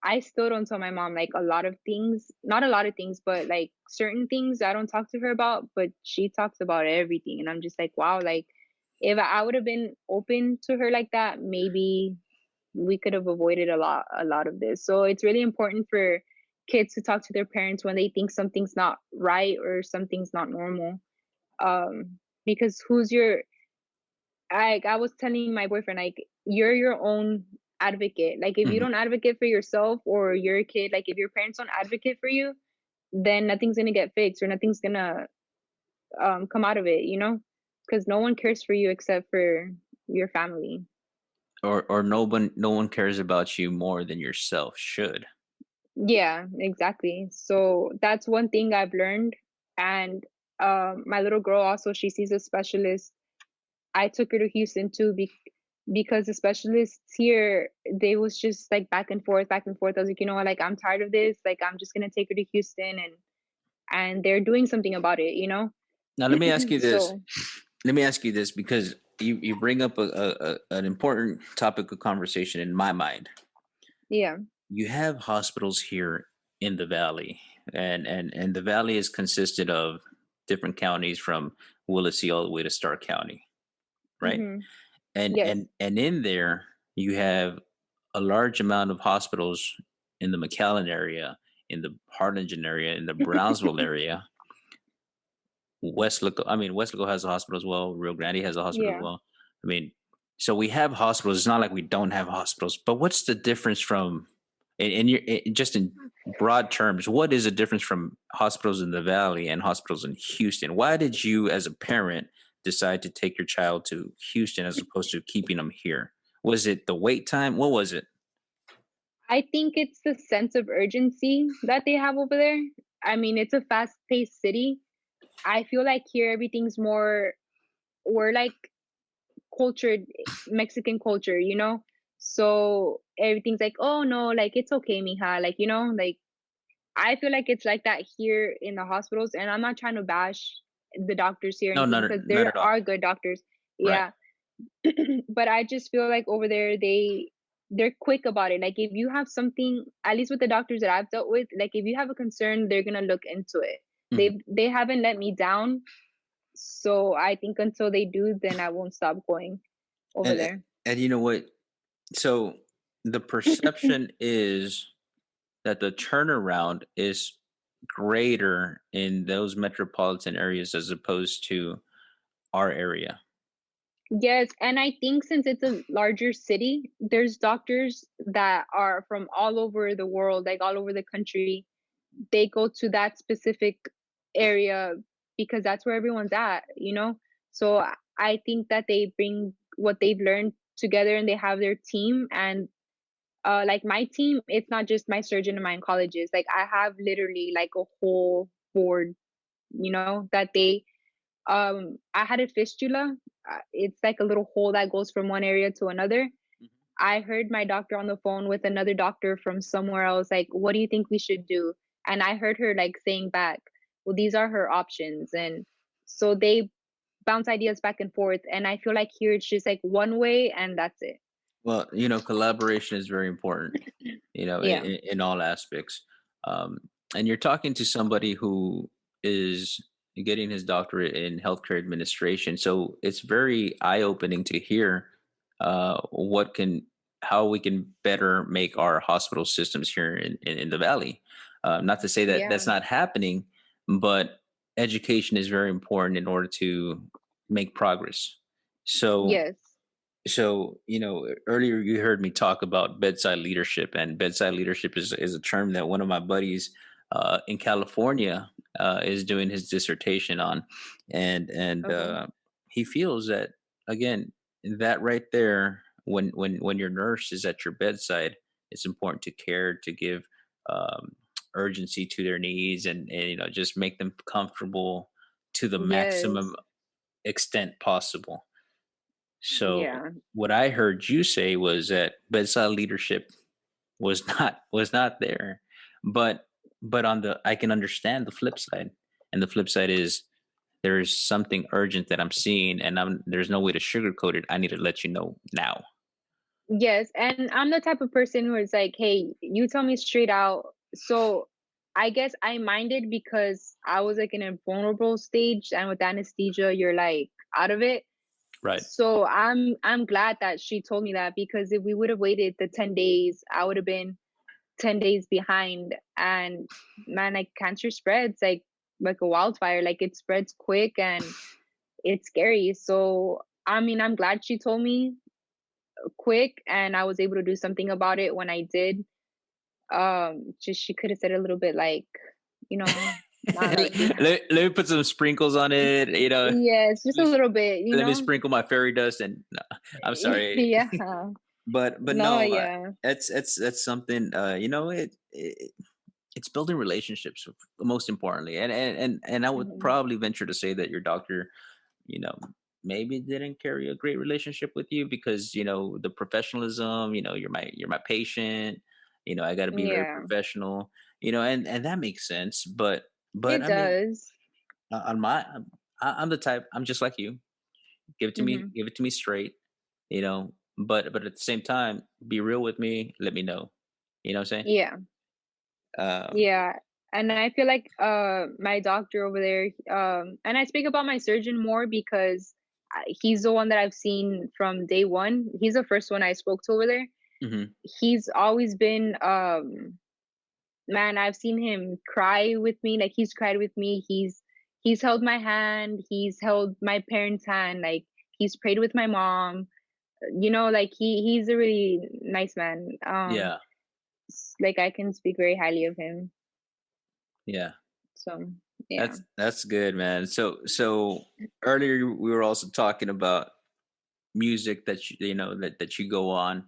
I still don't tell my mom like a lot of things, not a lot of things, but like certain things I don't talk to her about, but she talks about everything. And I'm just like, wow, like if I would have been open to her like that, maybe we could have avoided a lot of this. So it's really important for kids to talk to their parents when they think something's not right or something's not normal. Because who's your I was telling my boyfriend, like, you're your own advocate. Like, if you Hmm. don't advocate for yourself or your kid, like, if your parents don't advocate for you, then nothing's gonna get fixed or nothing's gonna come out of it, you know? Because no one cares for you except for your family. Or no one cares about you more than yourself should. Yeah, exactly. So that's one thing I've learned. And my little girl also, she sees a specialist. I took her to Houston too because the specialists here, they was just like back and forth, back and forth. I was like, you know what, like I'm tired of this. Like I'm just gonna take her to Houston and they're doing something about it, you know? Now let me ask you this. So Let me ask you this because you bring up an important topic of conversation in my mind. yeah, You have hospitals here in the valley, and the valley is consisted of different counties from Willacy all the way to Stark County, right? mm-hmm. and Yes, and and in there you have a large amount of hospitals in the McAllen area, in the Harlingen area, in the Brownsville area. Westlaco has a hospital as well. Rio Grande has a hospital as yeah. well. I mean, so we have hospitals. It's not like we don't have hospitals. But what's the difference from, just in broad terms, what is the difference from hospitals in the Valley and hospitals in Houston? Why did you, as a parent, decide to take your child to Houston as opposed to keeping them here? Was it the wait time? What was it? I think it's the sense of urgency that they have over there. I mean, it's a fast-paced city. I feel like here everything's more, we're like cultured Mexican culture, you know? So everything's like, oh no, like it's okay, mija. Like, you know, like I feel like it's like that here in the hospitals. And I'm not trying to bash the doctors here or No, anything not because not there at all. are good doctors. Right. Yeah. But I just feel like over there they're quick about it. Like if you have something, at least with the doctors that I've dealt with, like if you have a concern, they're gonna look into it. Mhm. They haven't let me down. So I think until they do, then I won't stop going over And there. and you know what? So the perception is that the turnaround is greater in those metropolitan areas as opposed to our area. Yes, and I think since it's a larger city, there's doctors that are from all over the world, like all over the country. They go to that specific area because that's where everyone's at, you know? So I think that they bring what they've learned together and they have their team. And like my team, it's not just my surgeon and my oncologist. Like I have literally like a whole board, you know, that they I had a fistula. It's like a little hole that goes from one area to another. Mhm. I heard my doctor on the phone with another doctor from somewhere else, like, what do you think we should do? And I heard her like saying back, well, these are her options. And so they bounce ideas back and forth. And I feel like here it's just like one way and that's it. Well, collaboration is very important, Yeah. in all aspects. Um, and you're talking to somebody who is getting his doctorate in healthcare administration. So it's very eye opening to hear how we can better make our hospital systems here in the Valley. Not to say that Yeah. that's not happening, but education is very important in order to make progress. So Yes. earlier you heard me talk about bedside leadership, and bedside leadership is a term that one of my buddies in California is doing his dissertation on, and Okay. he feels that, again, that right there, when your nurse is at your bedside, it's important to care, to give um, urgency to their needs, and just make them comfortable to the maximum Yes. extent possible. So Yeah. what I heard you say was that bedside leadership was not there, but on the I can understand the flip side, and the flip side is there's something urgent that I'm seeing, and there's no way to sugarcoat it. I need to let you know now. Yes, and I'm the type of person who is like, hey, you tell me straight out. So I guess I minded because I was like in a vulnerable stage, and with anesthesia, you're like out of it. Right. So I'm glad that she told me that, because if we would have waited the 10 days, I would have been 10 days behind. And man, like cancer spreads like a wildfire. Like it spreads quick and it's scary. So I mean, I'm glad she told me quick and I was able to do something about it when I did. Just she could have said a little bit like, you know, not like let me put some sprinkles on it. yes, just a little bit, you let me know. sprinkle my fairy dust. And no, I'm sorry, Yeah. but No, no, yeah. that's something. It's building relationships most importantly, and I would Mhm. probably venture to say that your doctor, you know, maybe didn't carry a great relationship with you because the professionalism. You're my patient. I got to be very Yeah, professional. And that makes sense. But it I mean, does. on my, I'm the type. I'm just like you. Give it to me. Hmm. Give it to me straight. But at the same time, be real with me. Let me know. You know what I'm saying? Yeah. Um, Yeah. And I feel like my doctor over there, and I speak about my surgeon more because he's the one that I've seen from day one. He's the first one I spoke to over there. mhm. He's always been man, I've seen him cry with me. Like he's cried with me. He's held my hand, he's held my parents' hand, like he's prayed with my mom. Like he's a really nice man. Yeah, Like I can speak very highly of him. yeah. So yeah. That's good, man. So earlier we were also talking about music that that you go on.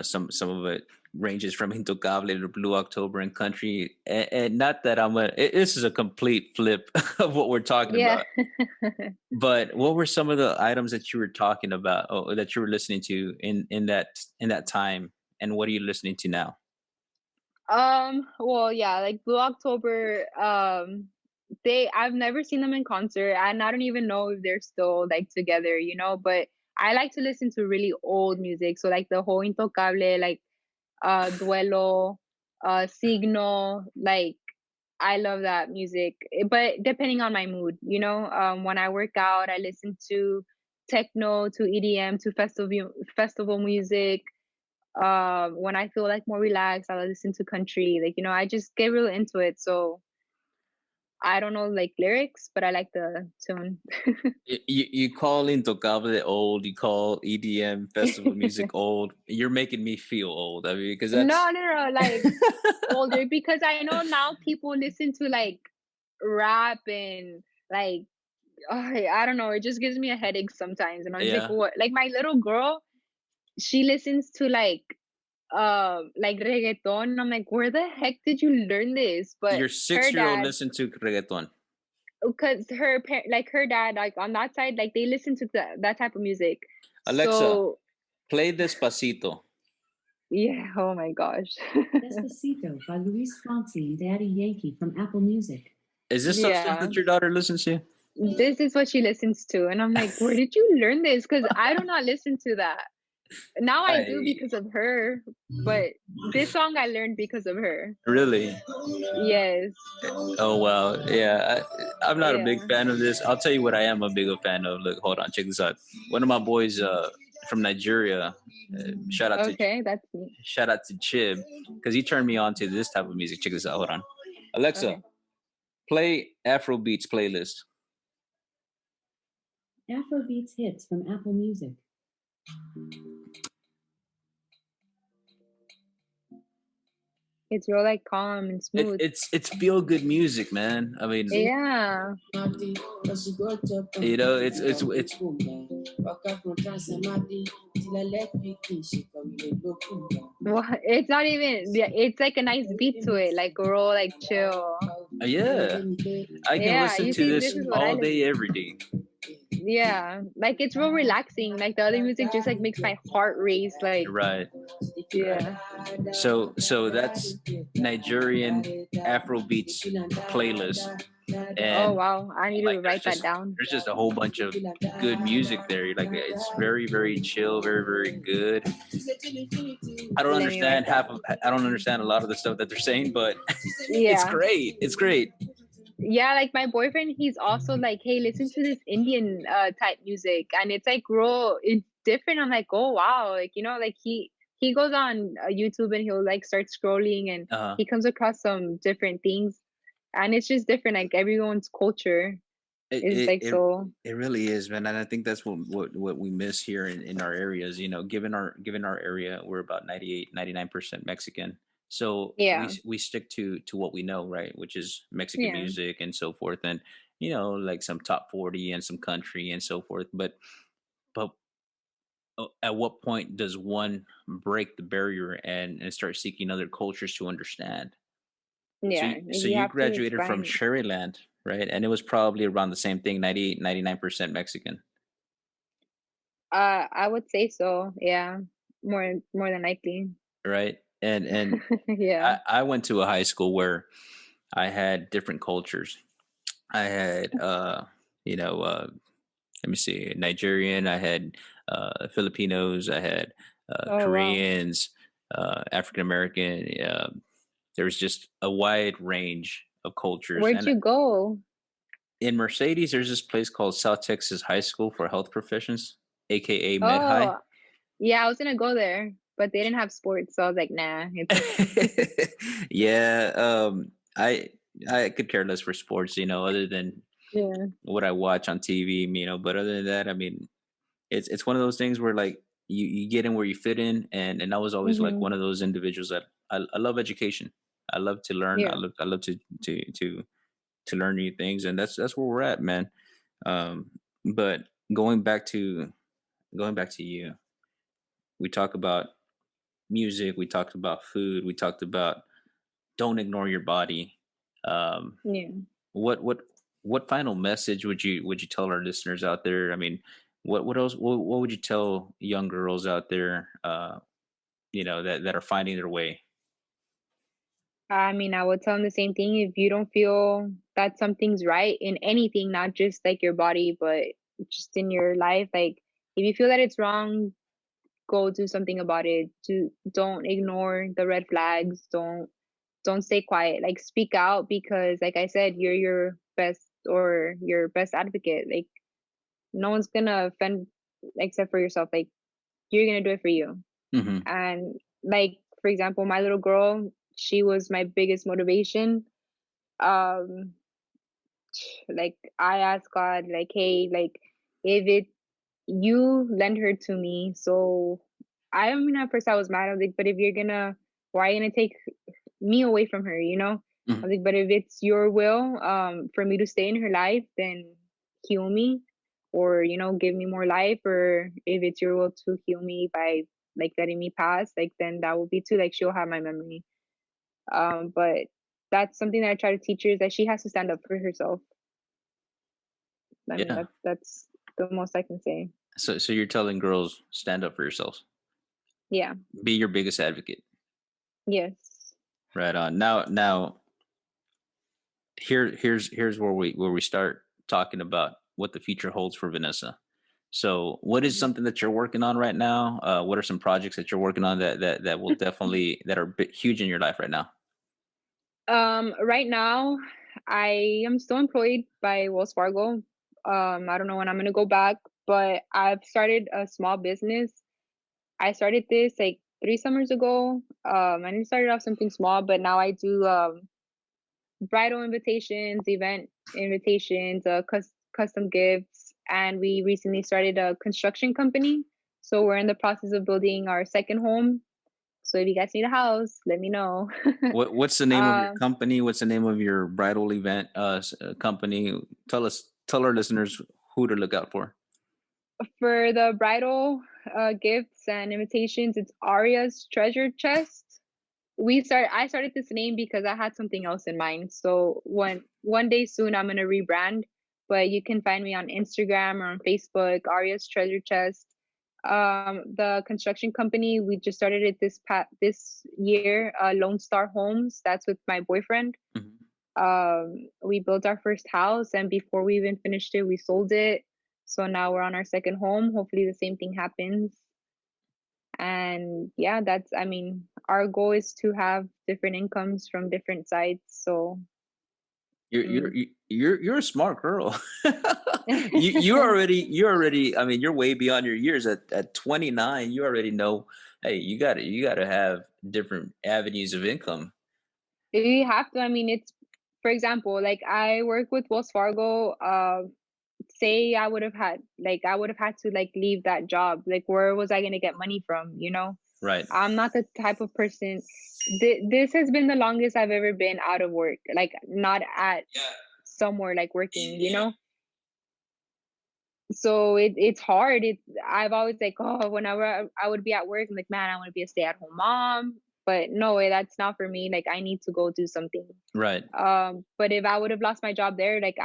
Some of it ranges from Intocable to Blue October and country. And not that this is a complete flip of what we're talking Yeah. about. But what were some of the items that you were talking about, or that you were listening to in that time, and what are you listening to now? Well, yeah, like Blue October, I've never seen them in concert, and I don't even know if they're still like together, but I like to listen to really old music. So like the whole Intocable, like Duelo, Signo, like I love that music. But depending on my mood, when I work out, I listen to techno, to EDM, to festival music. When I feel like more relaxed, I listen to country. Like, I just get real into it. So I don't know like lyrics, but I like the tune. You call Intocable old, you call EDM festival music old. You're making me feel old. I mean, because No, that's no, no, like older, because I know now people listen to like rap and like I don't know, it just gives me a headache sometimes, and I'm just like, yeah. what? Like my little girl, she listens to like reggaeton, and I'm like, where the heck did you learn this? But Your her 6-year-old dad, listen to reggaeton. because like her dad, like on that side, like they listen to that type of music. Alexa, So play Despacito. yeah, oh my gosh. Despacito by Luis Fonsi and Daddy Yankee from Apple Music. Is this some stuff Yeah, that your daughter listens to? this is what she listens to, and I'm like, where did you learn this? Because I do not listen to that. Now I do I because of her, but this song I learned because of her. really. Yes. Oh wow, yeah. I'm not a big Yeah. fan of this. I'll tell you what I am a bigger fan of. Look, hold on, check this out. One of my boys from Nigeria. Shout out to Okay, that's neat. Chib, because he turned me on to this type of music. Check this out. Hold on, Alexa, Okay. play Afrobeats playlist. Afrobeats hits from Apple Music. It's real like calm and smooth. It's feel good music, man. I mean, Yeah. it's Well, it's not even, yeah, it's like a nice beat to it, like real like chill. yeah. I can Yeah, listen you to see, this this is what I all listen. day, every day. Yeah, like it's real relaxing. Like the other music just like makes my heart race. Like, Right. yeah. So that's Nigerian Afro beats playlist, Oh and wow, I need to like write that down. there's just a whole bunch of good music there. Like it's very very chill, very very good. I don't Let me write understand that. I don't understand a lot of the stuff that they're saying, but it's Yeah. great. It's great. Yeah, like my boyfriend, he's also like, hey, listen to this Indian type music, and it's like real, it's different. I'm like, oh wow, like like he goes on YouTube and he'll like start scrolling and Uh, he comes across some different things, and it's just different. Like everyone's culture it, is it like it so. it really is, man, and I think that's what we miss here in our areas. Given our area, we're about 98, 99% Mexican, so Yeah, we stick to what we know, right? Which is Mexican yeah, music and so forth, and like some top 40 and some country and so forth. But at what point does one break the barrier and start seeking other cultures to understand? So yeah. so You you have to graduated from expand. Sherryland, right? And it was probably around the same thing, 99% Mexican, I would say so. Yeah, more than likely. right? And Yeah. I went to a high school where I had different cultures. I had you know, let me see, Nigerian, I had Filipinos, I had Oh wow. Koreans, African American. There was just a wide range of cultures. Where'd And you go? in Mercedes, there's this place called South Texas High School for Health Professions, aka Med High. Oh, yeah, I was gonna go there, but they didn't have sports, so I was like, nah, it's okay. Yeah, I could care less for sports, other than Yeah. what I watch on TV, But other than that, I mean, it's one of those things where like you get in where you fit in, and I was always like Mhm. one of those individuals that I love education. I love to learn. Yeah. I love to learn new things, and that's where we're at, man. But going back to going back to you, we talk about music, we talked about food, we talked about don't ignore your body. Um, Yeah. what what what final message would you tell our listeners out there? I mean, what else? What would you tell young girls out there? That are finding their way. I mean, I would tell them the same thing. If you don't feel that something's right in anything, not just like your body, but just in your life, like if you feel that it's wrong, go do something about it. Don't ignore the red flags. Don't stay quiet. Like speak out because like I said, you're your best or your best advocate. Like no one's gonna offend except for yourself. Like you're gonna do it for you. Hmm. And like for example, my little girl, she was my biggest motivation. Um, like I asked God, like, hey, like if it you lend her to me, so I mean at first I was mad. I was like, but if you're gonna why are you gonna take me away from her, you know? I Hmm. was like, but if it's your will, for me to stay in her life, then heal me or, give me more life. Or if it's your will to heal me by like letting me pass, like then that will be too, like she'll have my memory. But that's something that I try to teach her is that she has to stand up for herself. I mean, Yeah. that's the most I can say. So you're telling girls stand up for yourselves, Yeah. be your biggest advocate. Yes. Right on. Now here's where we start talking about what the future holds for Vanessa. So, what is Mhm. something that you're working on right now? What are some projects that you're working on that will definitely that are huge in your life right now? Right now, I am still employed by Wells Fargo. I don't know when I'm gonna go back, but I've started a small business. I started this like 3 summers ago. And it started off something small, but now I do bridal invitations, event invitations, custom gifts, and we recently started a construction company. So we're in the process of building our second home. So if you guys need a house, let me know. What's the name of your um, company? What's the name of your bridal event company? Tell our listeners who to look out for. For the bridal gifts and invitations, it's Aria's Treasure Chest. I started this name because I had something else in mind. So one day soon I'm gonna rebrand. but you can find me on Instagram or on Facebook, Aria's Treasure Chest. The construction company, we just started it this year, Lone Star Homes. That's with my boyfriend. We built our first house, and before we even finished it, we sold it. So now we're on our second home. Hopefully the same thing happens. And yeah, I mean, our goal is to have different incomes from different sides. So you're a smart girl. you're already, I mean, you're way beyond your years. At 29, you already know, hey, you gotta have different avenues of income. You have to. I mean, it's, for example, like I work with Wells Fargo. Say I would have had to like leave that job. Like, where was I gonna get money from? You know? Right. I'm not the type of person. This has been the longest I've ever been out of work. Like, not at somewhere like working. You know? So it's hard. I've always like, oh, whenever I would be at work, I'm like, man, I want to be a stay-at-home mom. But no way, that's not for me. Like, I need to go do something. Right. But if I would have lost my job there, like,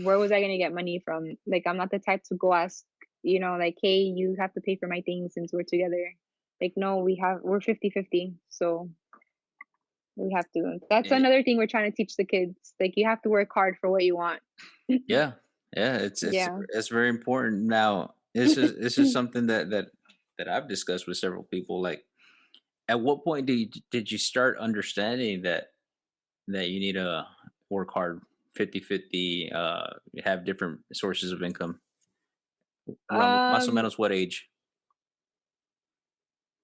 where was I gonna get money from? Like, I'm not the type to go ask, you know, like, hey, you have to pay for my things since we're together. Like, no, we're 50-50. So we have to. That's another thing we're trying to teach the kids. Like, you have to work hard for what you want. Yeah. It's very important. Now, this is something that I've discussed with several people. Like, at what point did you start understanding that you need to work hard 50-50, have different sources of income? Más o menos what age?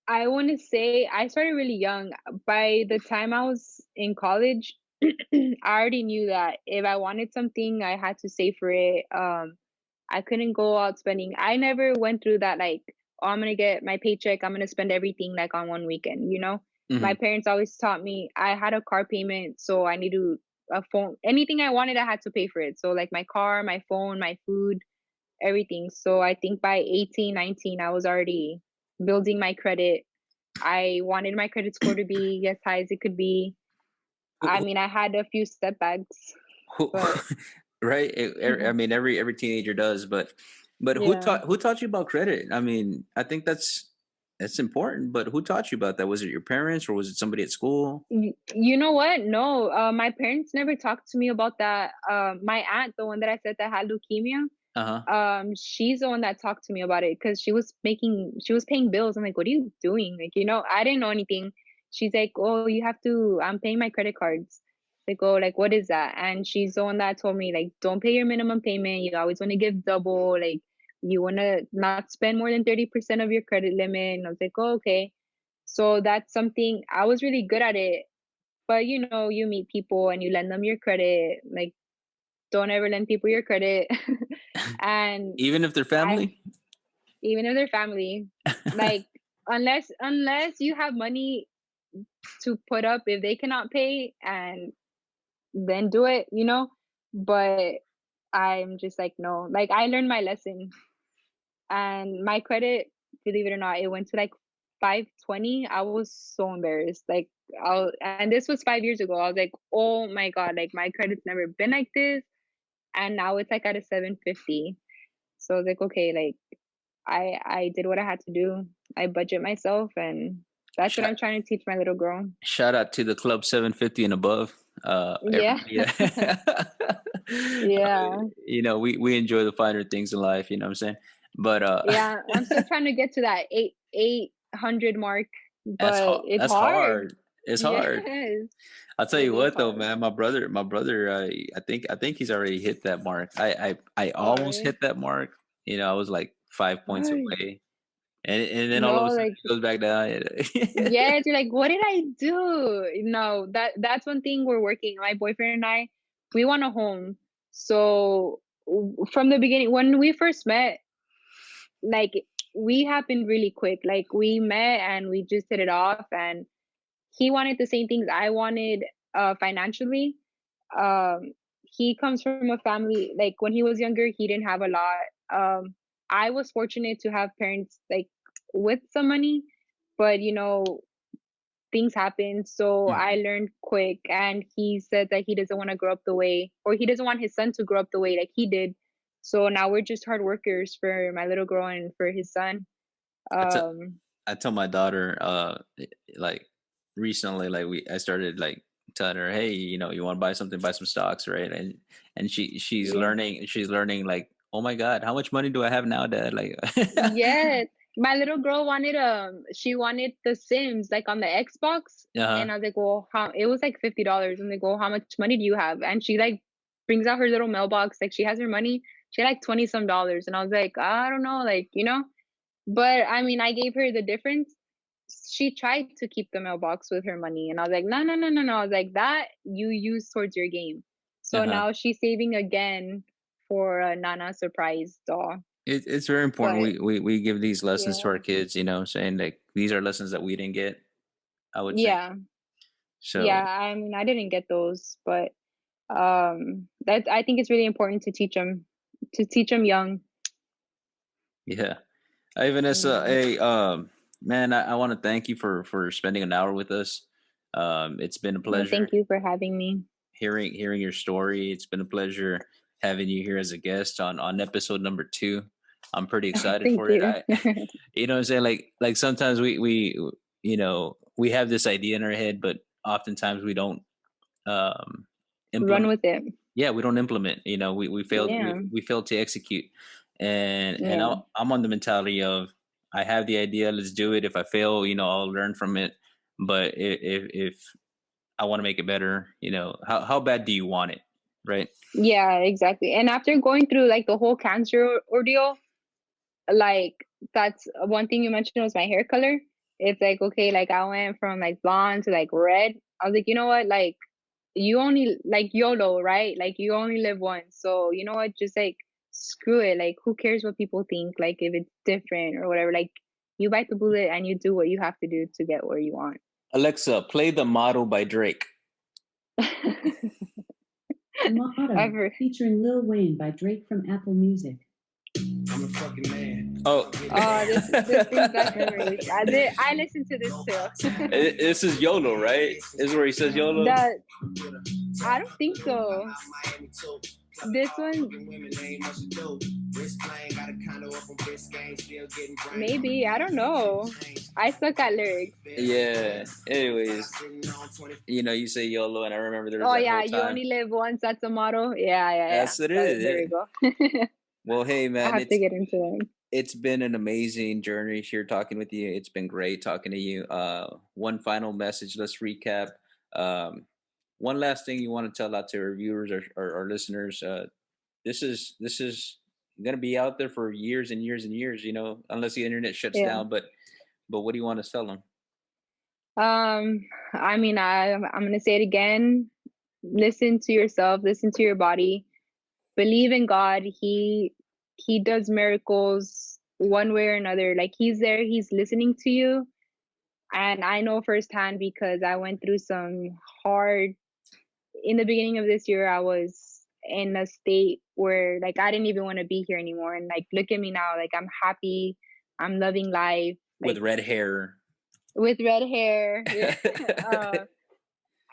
I want to say I started really young. By the time I was in college, I already knew that if I wanted something, I had to save for it. I couldn't go out spending. I never went through that, like, oh, I'm gonna get my paycheck, I'm gonna spend everything like on one weekend, you know? My parents always taught me, I had a car payment, so I need a phone. Anything I wanted, I had to pay for it. So like my car, my phone, my food, everything. So I think by 18, 19, I was already building my credit. I wanted my credit score to be as high as it could be. I mean, I had a few setbacks, but right. I mean, every teenager does, but who taught you about credit? I mean, I think that's important, but who taught you about that? Was it your parents or was it somebody at school? You know what? No, my parents never talked to me about that. My aunt, the one that I said that had leukemia, she's the one that talked to me about it because she was paying bills. I'm like, what are you doing? Like, you know, I didn't know anything. She's like, oh, I'm paying my credit cards. Like, oh, like, what is that? And she's the one that told me, like, don't pay your minimum payment. You always want to give double. Like, you want to not spend more than 30% of your credit limit. And I was like, oh, okay. So that's something, I was really good at it. But, you know, you meet people and you lend them your credit. Like, don't ever lend people your credit. And even if they're family? Even if they're family. Like, unless you have money to put up, if they cannot pay, and then do it, you know? But I'm just like, no. Like, I learned my lesson. And my credit, believe it or not, it went to like 520. I was so embarrassed. Like, and this was 5 years ago. I was like, oh my God, like, my credit's never been like this. And now it's like at a 750. So I was like, okay, like, I did what I had to do. I budget myself, and that's what I'm trying to teach my little girl. Shout out to the club 750 and above. Yeah. Yeah. You know, we enjoy the finer things in life, you know what I'm saying? But yeah, I'm still trying to get to that 800 mark, but it's hard. It's hard. Yes. I'll tell you what though, man, my brother, I think he's already hit that mark. I almost hit that mark. You know, I was like 5 points away. And then all of a sudden it goes back down. Yes, you're like, what did I do? No, that's one thing we're working. My boyfriend and I, we want a home. So from the beginning, when we first met, like, we happened really quick. Like, we met and we just hit it off, and he wanted the same things I wanted financially. He comes from a family, like, when he was younger, he didn't have a lot. I was fortunate to have parents like with some money, but you know, things happen. So I learned quick, and he said that he doesn't want to grow up the way, or he doesn't want his son to grow up the way like he did. So now we're just hard workers for my little girl and for his son. I t- Um, I tell my daughter, like recently, like I started like telling her, hey, you want to buy something, buy some stocks, right? And she's yeah. learning like, oh my God, how much money do I have now, Dad? Like, Yes. My little girl wanted she wanted The Sims like on the Xbox. uh-huh. And I was like, well, how it was like $50. I'm like, well, how much money do you have? And she like brings out her little mailbox, like she has her money. She had like 20 some dollars. And I was like, I don't know, like, But I mean, I gave her the difference. She tried to keep the mailbox with her money. And I was like, no, no, no, no, no. I was like, that you use towards your game. So Uh-huh. now she's saving again for a Nana surprise doll. It's very important. But We give these lessons to yeah. our kids, saying like these are lessons that we didn't get, I would say. Yeah. Yeah, So I mean, I didn't get those, but that I think it's really important to teach them young. yeah. Hey Vanessa, Yeah. hey man, I want to thank you for spending an hour with us. It's been a Well, pleasure thank you for having me. hearing your story. It's been a pleasure having you here as a guest on episode number 2. I'm pretty excited Thank for it. you. You know what I'm saying? Like sometimes we have this idea in our head, but oftentimes we don't Run implement. with it. Yeah, we don't implement. We failed. Yeah. We failed to execute, and Yeah. I'm on the mentality of I have the idea, let's do it. If I fail, I'll learn from it. But if I want to make it better, how bad do you want it, right? Yeah, exactly. And after going through like the whole cancer ordeal, like that's one thing you mentioned was my hair color. It's like, okay, like I went from like blonde to like red. I was like, you know what? Like you only like YOLO, right? Like you only live once. So you know what? Just like screw it. Like who cares what people think? Like if it's different or whatever. Like you bite the bullet and you do what you have to do to get where you want. Alexa, play The Model by Drake. Motto, Ever. featuring Lil Wayne by Drake from Apple Music. I'm a fucking man. Oh, This brings back memories. I listened to this too. This is YOLO, right? This is where he says YOLO. That I don't think so. This one, maybe. I don't know. I suck at lyrics. Yeah. Anyways, you say YOLO, and I remember there was Oh that yeah, whole you time. only live once. That's a motto. Yeah. That's what it is. There you go. Well, hey I man, have to get into them. it's been an amazing journey here talking with you. It's been great talking to you. One final message. Let's recap. One last thing you want to tell out to our viewers or listeners. This is gonna be out there for years and years and years. Unless the internet shuts Yeah. down. But what do you want to tell them? I mean, I'm gonna say it again. Listen to yourself. Listen to your body. Believe in God. He does miracles one way or another. Like he's there. He's listening to you. And I know firsthand because I went through some hard. In the beginning of this year, I was in a state where like I didn't even want to be here anymore. And like look at me now. Like I'm happy. I'm loving life. With Like red hair. with red hair.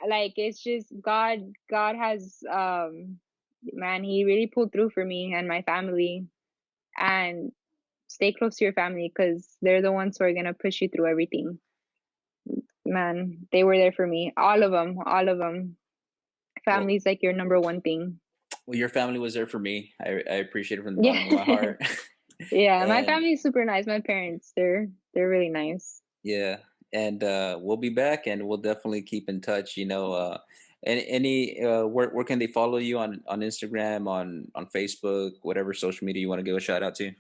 Like it's just God has man, he really pulled through for me and my family. And stay close to your family because they're the ones who are gonna push you through everything. Man, they were there for me. All of them. Well, Family's like your number one thing. well, your family was there for me. I appreciate it from the bottom of my heart. Yeah, my And- family's super nice. My parents, they're really nice. Yeah, and we'll be back, and we'll definitely keep in touch. Where can they follow you on Instagram, on Facebook, whatever social media you want to give a shout out to?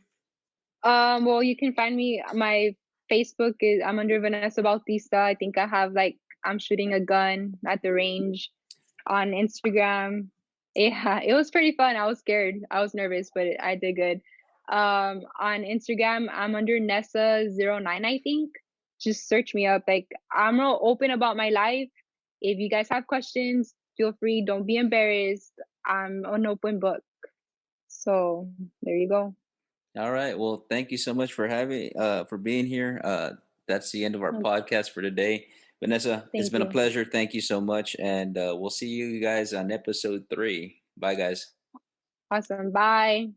Well, you can find me. My Facebook is I'm under Vanessa Bautista. I think I have like I'm shooting a gun at the range. On Instagram, yeah, it was pretty fun. I was scared. I was nervous, but I did good. On Instagram, I'm under Nessa09, I think. Just search me up. Like I'm real open about my life. If you guys have questions, feel free. Don't be embarrassed. I'm an open book. So there you go. All right. Well, thank you so much for being here. That's the end of our podcast for today. Vanessa, it's been a pleasure. Thank you so much. And we'll see you guys on episode 3. Bye, guys. Awesome. Bye.